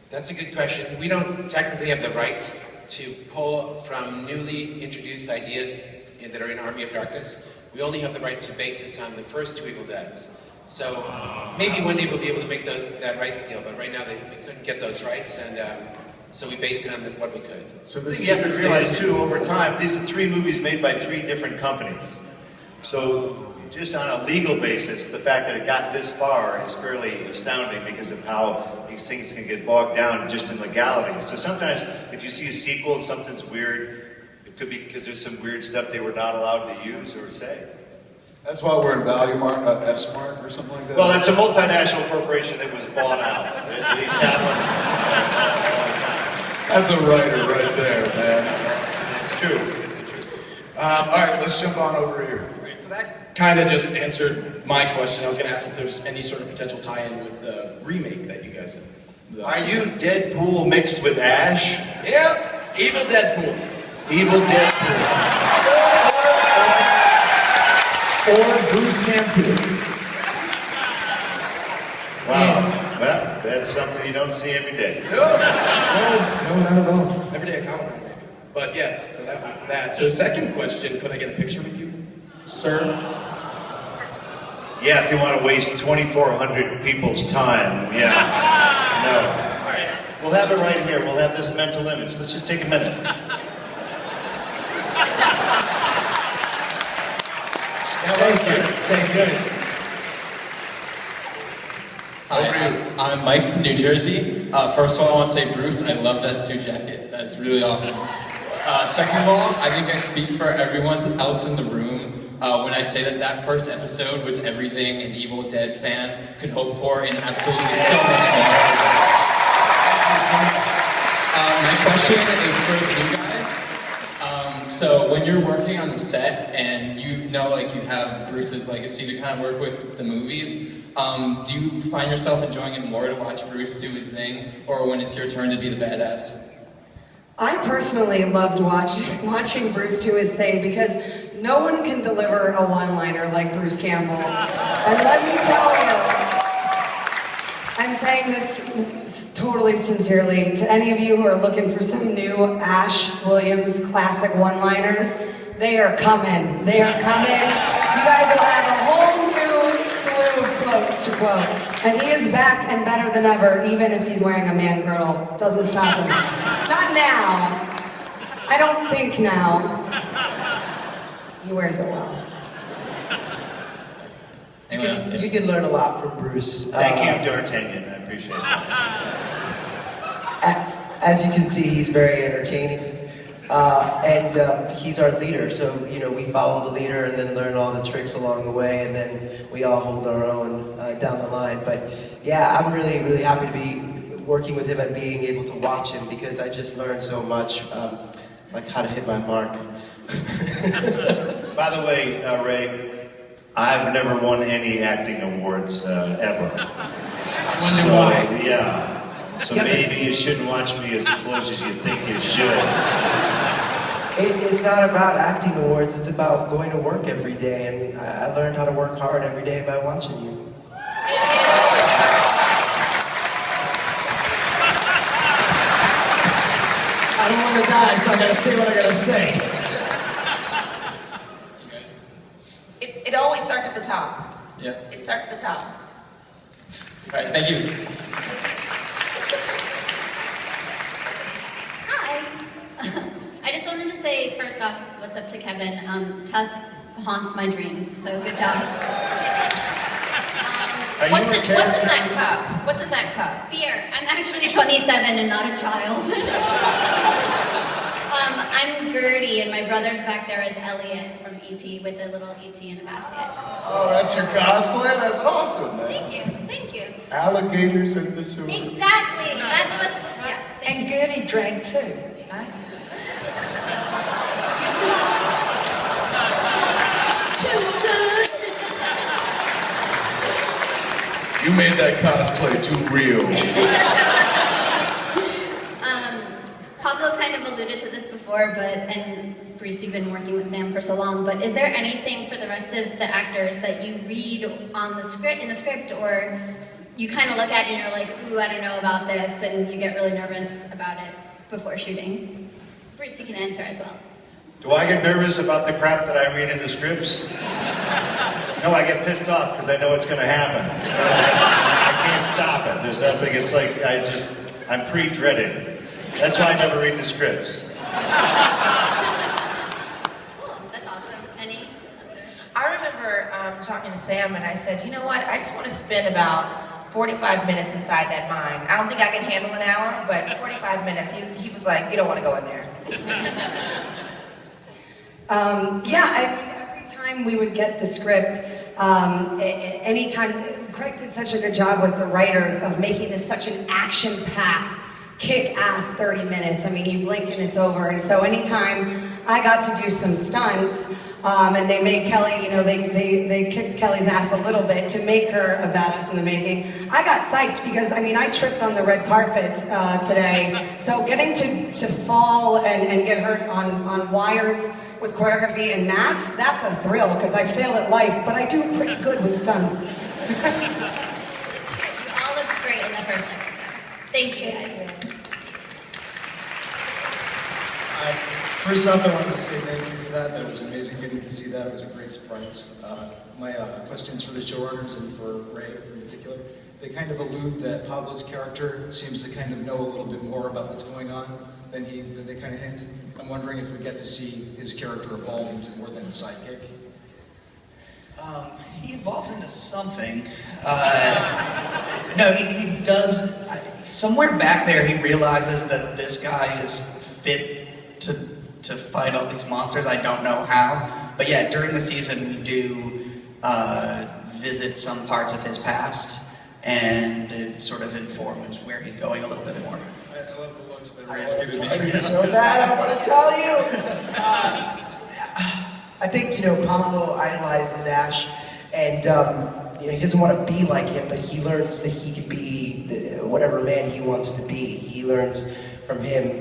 That's a good question. We don't technically have the right to pull from newly introduced ideas that are in Army of Darkness. We only have the right to base this on the first two Evil Deads. So maybe one day we'll be able to make that rights deal, but right now we couldn't get those rights, and so we based it on what we could. So you have to realize too, over time, these are 3 movies made by 3 different companies. So just on a legal basis, the fact that it got this far is fairly astounding because of how these things can get bogged down just in legality. So sometimes if you see a sequel and something's weird, it could be because there's some weird stuff they were not allowed to use or say. That's why we're in Value Mart, not S Mart or something like that. Well, it's a multinational corporation that was bought out. These happen. That's a writer right there, man. It's true. It's the truth. All right, let's jump on over here. Right, so that kind of just answered my question. I was going to ask if there's any sort of potential tie-in with the remake that you guys have. Are you Deadpool mixed with Ash? Yep, Evil Deadpool. Evil Deadpool. Or Bruce Campbell. Wow. Well, that's something you don't see every day. No, not at all. Every day at Comic-Con, maybe. But yeah, so that was that. So second question, could I get a picture with you, sir? Yeah, if you want to waste 2,400 people's time, yeah. No. All right. We'll have it right here. We'll have this mental image. Let's just take a minute. Thank you. Hi, I'm Mike from New Jersey. First of all, I want to say, Bruce, I love that suit jacket. That's really awesome. Second of all, I think I speak for everyone else in the room when I say that first episode was everything an Evil Dead fan could hope for and absolutely so much more. My question is for you guys. So when you're working on the set and you know like you have Bruce's legacy to kind of work with the movies, do you find yourself enjoying it more to watch Bruce do his thing, or when it's your turn to be the badass? I personally loved watching Bruce do his thing because no one can deliver a one-liner like Bruce Campbell. And let me tell you, I'm saying this totally sincerely to any of you who are looking for some new Ash Williams classic one-liners. They are coming. They are coming. You guys will have a whole new slew of quotes quotes to quote. And he is back and better than ever, even if he's wearing a man girdle. Doesn't stop him. Not now. I don't think now. He wears it well. You can learn a lot from Bruce. Thank you, D'Artagnan. I appreciate it. As you can see, he's very entertaining. And he's our leader, so we follow the leader and then learn all the tricks along the way, and then we all hold our own down the line. But yeah, I'm really, really happy to be working with him and being able to watch him, because I just learned so much, like how to hit my mark. By the way, Ray, I've never won any acting awards ever. I wonder why. Yeah. So maybe you shouldn't watch me as close as you think you should. It's not about acting awards, it's about going to work every day, and I learned how to work hard every day by watching you. I don't want to die, so I gotta say what I gotta say. It always starts at the top. Yeah. It starts at the top. All right, thank you. I just wanted to say, first off, what's up to Kevin. Tusk haunts my dreams, so good job. What's in that cup? What's in that cup? Beer. I'm actually 27 and not a child. I'm Gertie, and my brother's back there is Elliot from E.T. with a little E.T. in a basket. Oh, that's your cosplay? That's awesome, man. Thank you, thank you. Alligators in the sewer. Exactly, that's what, yes. And Gertie drank too. Too soon. You made that cosplay too real. Pablo kind of alluded to this before, and Bruce, you've been working with Sam for so long, but is there anything for the rest of the actors that you read on the script, or you kind of look at it and you're like, ooh, I don't know about this, and you get really nervous about it before shooting? Bruce, you can answer as well. Do I get nervous about the crap that I read in the scripts? No, I get pissed off because I know it's going to happen. I can't stop it. There's nothing, it's like I'm pre-dreaded. That's why I never read the scripts. Cool, that's awesome. Any? I remember talking to Sam, and I said, you know what, I just want to spend about 45 minutes inside that mine. I don't think I can handle an hour, but 45 minutes. He was like, you don't want to go in there. Yeah, I mean, every time we would get the script, anytime, Craig did such a good job with the writers of making this such an action-packed, kick-ass 30 minutes. I mean, you blink and it's over. And so anytime I got to do some stunts, and they made Kelly, they kicked Kelly's ass a little bit to make her a badass in the making, I got psyched because, I mean, I tripped on the red carpet today. So getting to fall and get hurt on wires with choreography and mats, that's a thrill because I fail at life, but I do pretty good with stunts. You all looked great in the first episode. Thank you, guys. First off, I wanted to say thank you for that. That was amazing getting to see that. It was a great surprise. My questions for the showrunners and for Ray in particular, they kind of allude that Pablo's character seems to kind of know a little bit more about what's going on than they kind of hint. I'm wondering if we get to see his character evolve into more than a sidekick. He evolves into something. No, he does. Somewhere back there, he realizes that this guy is fit to fight all these monsters. I don't know how. But yeah, during the season, we do visit some parts of his past, and it sort of informs where he's going a little bit more. I love the looks that Ray's giving me. So bad, I want to tell you. I think, Pablo idolizes Ash, and, he doesn't want to be like him, but he learns that he could be whatever man he wants to be. He learns from him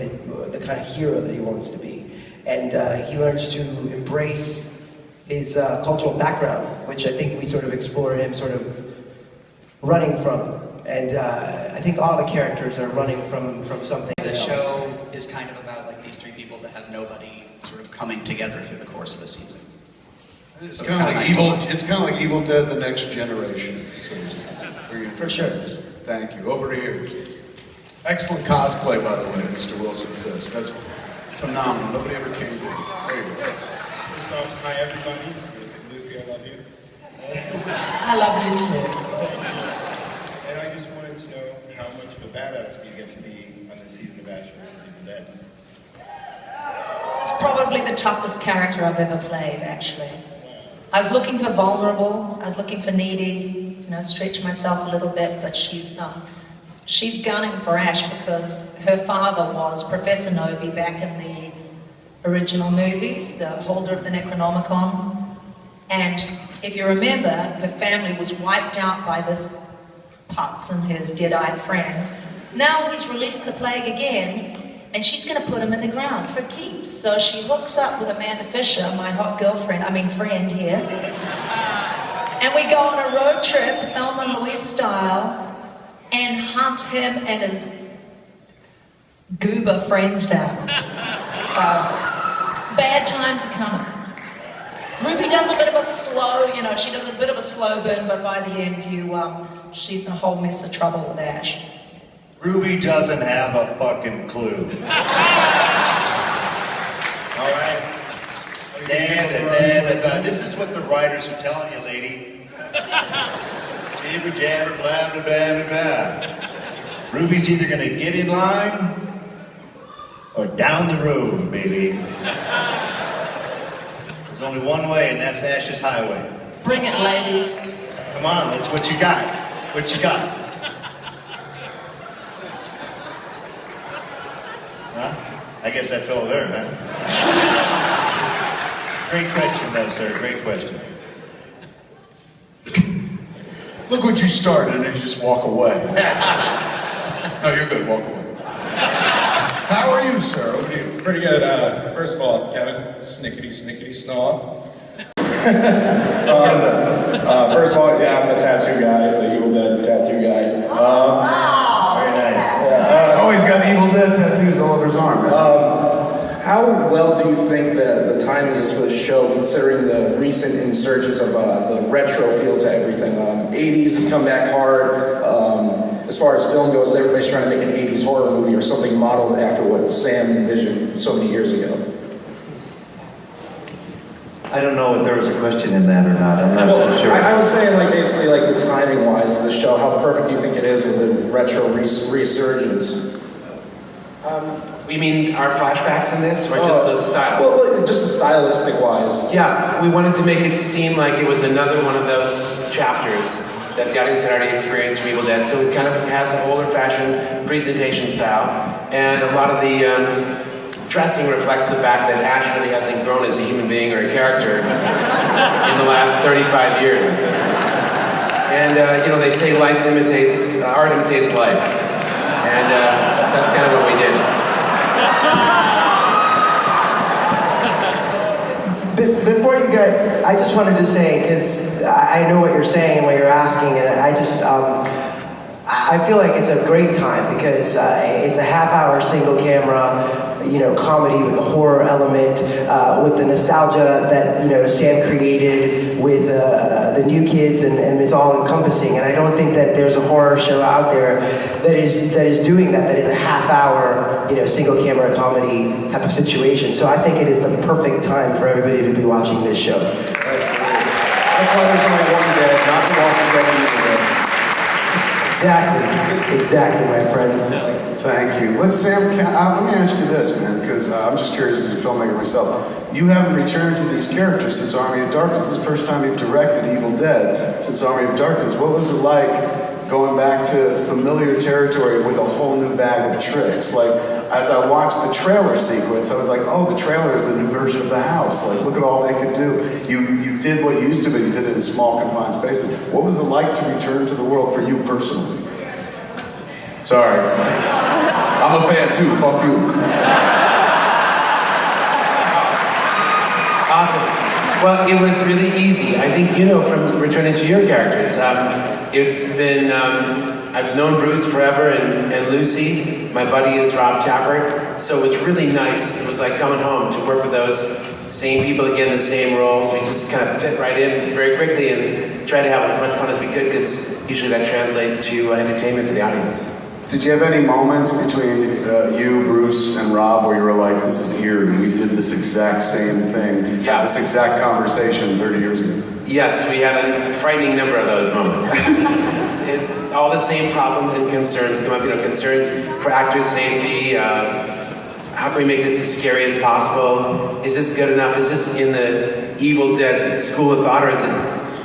the kind of hero that he wants to be. And he learns to embrace his cultural background, which I think we sort of explore him sort of running from. And I think all the characters are running from something The else. show is kind of about like these three people that have nobody sort of coming together through the course of a season. It's kind of like Evil. It's kind of like Evil Dead: The Next Generation. So for sure. Thank you. Over to here. Excellent cosplay, by the way, Mr. Wilson Fisk. That's phenomenal. Nobody ever came to. There you go. So, hi everybody. Lucy, I love you. I love you too. And I just wanted to know how much of a badass do you get to be on this season of Ash vs. Evil Dead? This is probably the toughest character I've ever played, actually. I was looking for vulnerable, I was looking for needy, you know, stretch myself a little bit, but she's gunning for Ash because her father was Professor Nobi back in the original movies, the holder of the Necronomicon. And if you remember, her family was wiped out by this Putz and his dead-eyed friends. Now he's released the plague again, and she's going to put him in the ground for keeps. So she hooks up with Amanda Fisher, my hot friend here. And we go on a road trip, Thelma and Louise style, and hunt him and his goober friends down. So, bad times are coming. Ruby does a bit of a slow, you know, she does a bit of a slow burn, but by the end she's in a whole mess of trouble with Ash. Ruby doesn't have a fucking clue. All right? This is what the writers are telling you, lady. Jibber jabber, blah, blah, blah, blah, blah. Ruby's either gonna get in line or down the road, baby. There's only one way, and that's Ash's highway. Bring it, lady. Come on, that's what you got. What you got? Huh? I guess that's all there, man. Great question, though, sir. Great question. Look what you started, and then you just walk away. No, you're good. Walk away. How are you, sir? Over to you. Pretty good. First of all, Kevin, snickety snort. First of all, yeah, I'm the tattoo guy, the Evil Dead tattoo guy. Very nice. Oh, he's got Evil Dead tattoos all over his arm. How well do you think the timing is for the show, considering the recent insurgence of the retro feel to everything? 80s has come back hard. As far as film goes, everybody's trying to make an 80s horror movie or something modeled after what Sam envisioned so many years ago. I don't know if there was a question in that or not. I'm not sure. I was saying, like, basically, like, the timing-wise of the show, how perfect do you think it is with the retro resurgence? We mean our flashbacks in this, or just the style? Well, just stylistic-wise. Yeah, we wanted to make it seem like it was another one of those chapters that the audience had already experienced from Evil Dead, so it kind of has an older-fashioned presentation style, and a lot of the dressing reflects the fact that Ash really hasn't grown as a human being or a character in the last 35 years. And, you know, they say art imitates life. And that's kind of what we did. Before you go, I just wanted to say, because I know what you're saying and what you're asking, and I feel like it's a great time because it's a half-hour single camera, you know, comedy with the horror element, with the nostalgia that, you know, Sam created with the new kids, and it's all encompassing. And I don't think that there's a horror show out there that is doing that. That is a half-hour, you know, single camera comedy type of situation. So I think it is the perfect time for everybody to be watching this show. Absolutely. That's why there's only one Dead, not the Walking Dead either. Exactly, my friend. Thank you. Sam, let me ask you this, man, because I'm just curious as a filmmaker myself. You haven't returned to these characters since Army of Darkness. This is the first time you've directed Evil Dead since Army of Darkness. What was it like going back to familiar territory with a whole new bag of tricks? Like, as I watched the trailer sequence, I was like, oh, the trailer is the new version of the house. Like, look at all they could do. You did what you used to, but you did it in small, confined spaces. What was it like to return to the world for you personally? Sorry. I'm a fan too, fuck you. Awesome. Well, it was really easy. I think you know from returning to your characters. It's been, I've known Bruce forever and Lucy. My buddy is Rob Tappert. So it was really nice. It was like coming home to work with those same people again, the same roles. We just kind of fit right in very quickly and try to have as much fun as we could, because usually that translates to entertainment for the audience. Did you have any moments between you, Bruce, and Rob where you were like, this is eerie, we did this exact same thing, had this exact conversation 30 years ago? Yes, we had a frightening number of those moments. All the same problems and concerns come up, concerns for actors' safety. How can we make this as scary as possible? Is this good enough? Is this in the Evil Dead school of thought, or is it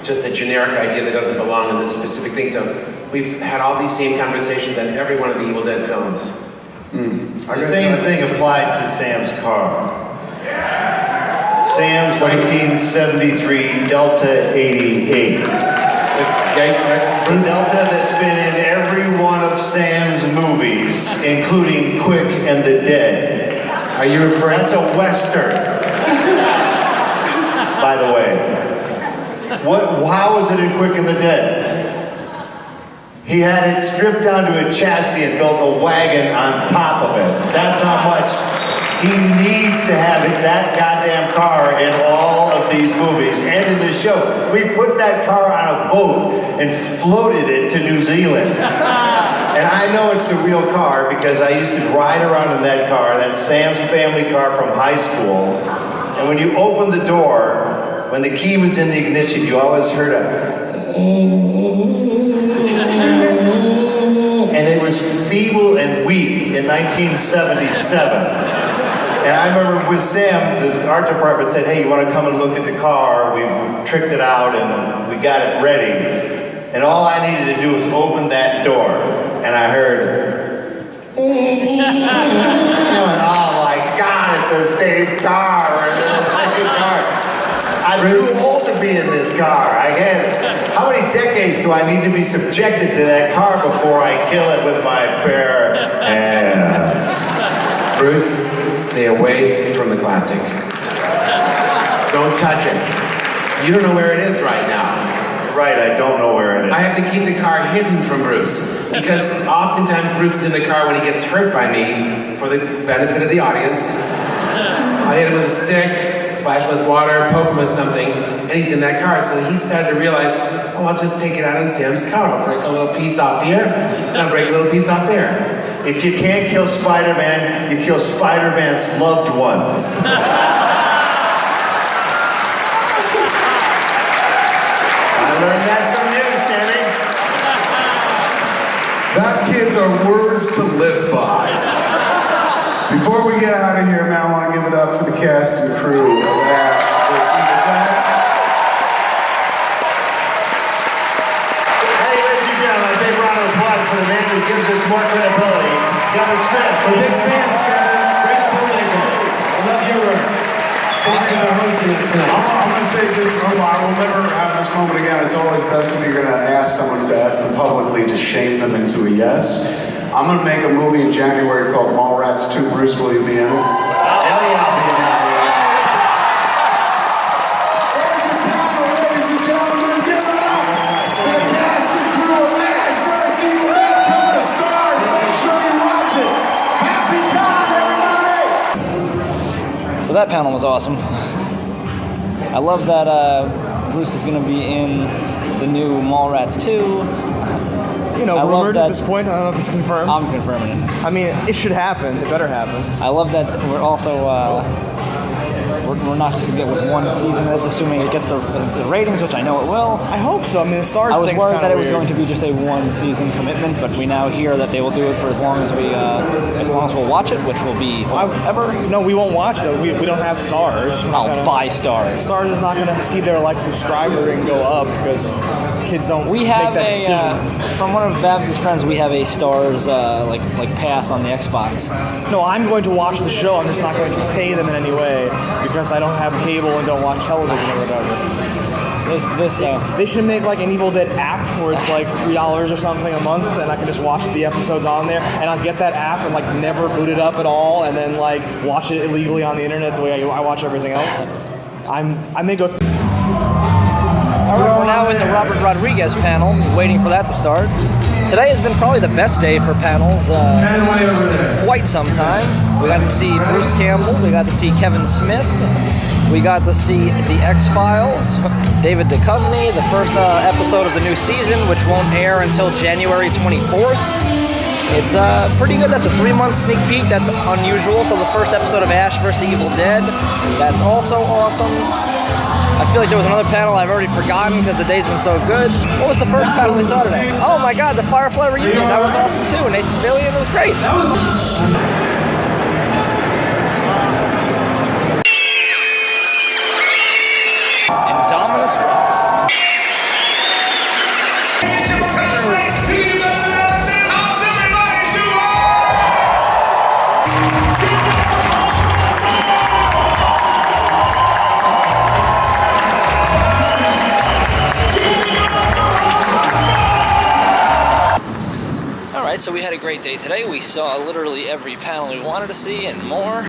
just a generic idea that doesn't belong in this specific thing? So we've had all these same conversations on every one of the Evil Dead films. The same thing applied to Sam's car. Sam's 1973 Delta 88. The Delta that's been in every one of Sam's movies, including Quick and the Dead. Are you referring? That's a Western. By the way. How was it in Quick and the Dead? He had it stripped down to a chassis and built a wagon on top of it. That's how much he needs to have that goddamn car in all of these movies and in this show. We put that car on a boat and floated it to New Zealand. And I know it's a real car because I used to ride around in that car. That's Sam's family car from high school. And when you open the door, when the key was in the ignition, you always heard and it was feeble and weak in 1977. And I remember with Sam, the art department said, hey, you want to come and look at the car? We've tricked it out and we got it ready. And all I needed to do was open that door. And I heard, I went, oh my God, it's the same car. It's the same car. I'm too old to be in this car. I get it. How many decades do I need to be subjected to that car before I kill it with my bare hands? Bruce, stay away from the classic. Don't touch it. You don't know where it is right now. Right, I don't know where it is. I have to keep the car hidden from Bruce, because oftentimes Bruce is in the car when he gets hurt by me for the benefit of the audience. I hit him with a stick, splash him with water, poke him with something, and he's in that car. So he started to realize, oh, I'll just take it out on Sam's car. I'll break a little piece off here, and I'll break a little piece off there. If you can't kill Spider-Man, you kill Spider-Man's loved ones. I learned that from you, Sammy. That, kids, are words to live by. Before we get out of here, man, I want to give it up for the cast and crew of Ash. Hey, ladies and gentlemen, a big round of applause for the man who gives us more credibility. Kevin Smith. We're big fans, Kevin. Great filmmaker. I love your work. Thank you for hosting us tonight. I'm going to take this moment. I will never have this moment again. It's always best if you're going to ask someone to ask them publicly to shame them into a yes. I'm going to make a movie in January called Mallrats 2. Bruce, will you be in it? Hell yeah, I'll be in that movie. Ladies and gentlemen, give it up for the cast and crew of Ash vs. Evil Dead coming to stars. Make sure you watch it. Happy Con, everybody! So that panel was awesome. I love that Bruce is going to be in the new Mallrats 2. You know, rumored at this point. I don't know if it's confirmed. I'm confirming it. I mean, it should happen. It better happen. I love that we're also we're not just gonna get with one season. That's assuming it gets the ratings, which I know it will. I hope so. I mean, the stars. I was thing's worried that it was weird. going to be just a one-season commitment, but we now hear that they will do it for as long as we'll watch it, which will be ever. No, we won't watch though. We don't have stars. I'll buy stars. Stars is not going to see their subscriber ring go up because kids don't We have make that decision. from one of Babs' friends. We have a stars like pass on the Xbox. No, I'm going to watch the show. I'm just not going to pay them in any way because I don't have cable and don't watch television or whatever. They should make like an Evil Dead app where it's like $3 or something a month, and I can just watch the episodes on there, and I'll get that app and like never boot it up at all, and then like watch it illegally on the internet the way I watch everything else. I may go. All right, we're now in the Robert Rodriguez panel, waiting for that to start. Today has been probably the best day for panels quite some time. We got to see Bruce Campbell, we got to see Kevin Smith, we got to see the Xfiles, David Duchovny, the first episode of the new season, which won't air until January 24th. It's pretty good. That's a 3-month sneak peek. That's unusual. So the first episode of Ash vs. the Evil Dead. That's also awesome. I feel like there was another panel I've already forgotten because the day's been so good. What was the first panel we saw today? Oh my god, the Firefly reunion. That was awesome too. Nathan Fillion was great. Indominus Rex. Alright, so we had a great day today. We saw literally every panel we wanted to see and more.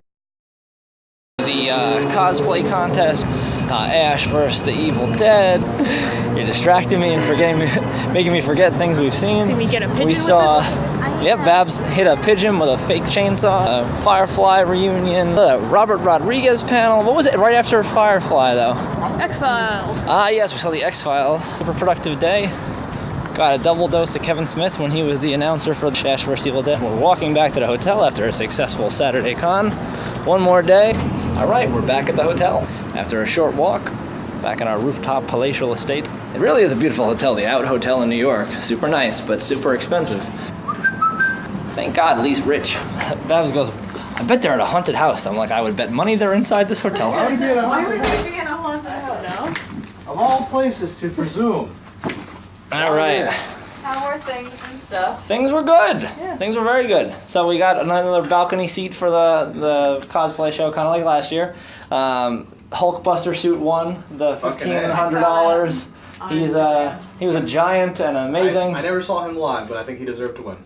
The cosplay contest, Ash vs. the Evil Dead. You're distracting me and making me forget things we've seen. See me get a pigeon We saw, with this? yep, Babs hit a pigeon with a fake chainsaw. Firefly reunion. Robert Rodriguez panel. What was it right after Firefly though? X-Files. Yes, we saw the X-Files. Super productive day. Got a double dose of Kevin Smith when he was the announcer for the Ash vs. Evil Dead. We're walking back to the hotel after a successful Saturday con. One more day. All right, we're back at the hotel after a short walk. Back in our rooftop palatial estate. It really is a beautiful hotel, the Out Hotel in New York. Super nice, but super expensive. Thank God Lee's rich. Babs goes, I bet they're at a haunted house. I'm like, I would bet money they're inside this hotel. Why would you be in a haunted house? Of all places to presume. All right. How were things and stuff? Things were good. Yeah. Things were very good. So we got another balcony seat for the cosplay show, kind of like last year. Hulkbuster suit won the $1,500. He was a giant and amazing. I never saw him live, but I think he deserved to win.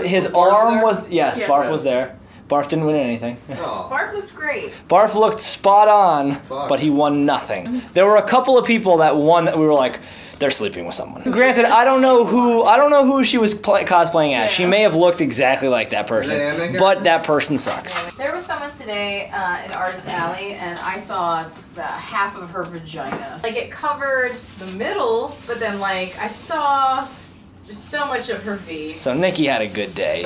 His arm was yes. Yeah. Barf was there. Barf didn't win anything. Barf looked great. Barf looked spot on, but he won nothing. There were a couple of people that won that we were like, they're sleeping with someone. Granted, I don't know who she was cosplaying as. She may have looked exactly like that person, but that person sucks. There was someone today in Artist Alley, and I saw the half of her vagina. Like, it covered the middle, but then, like, I saw just so much of her V. So Nikki had a good day.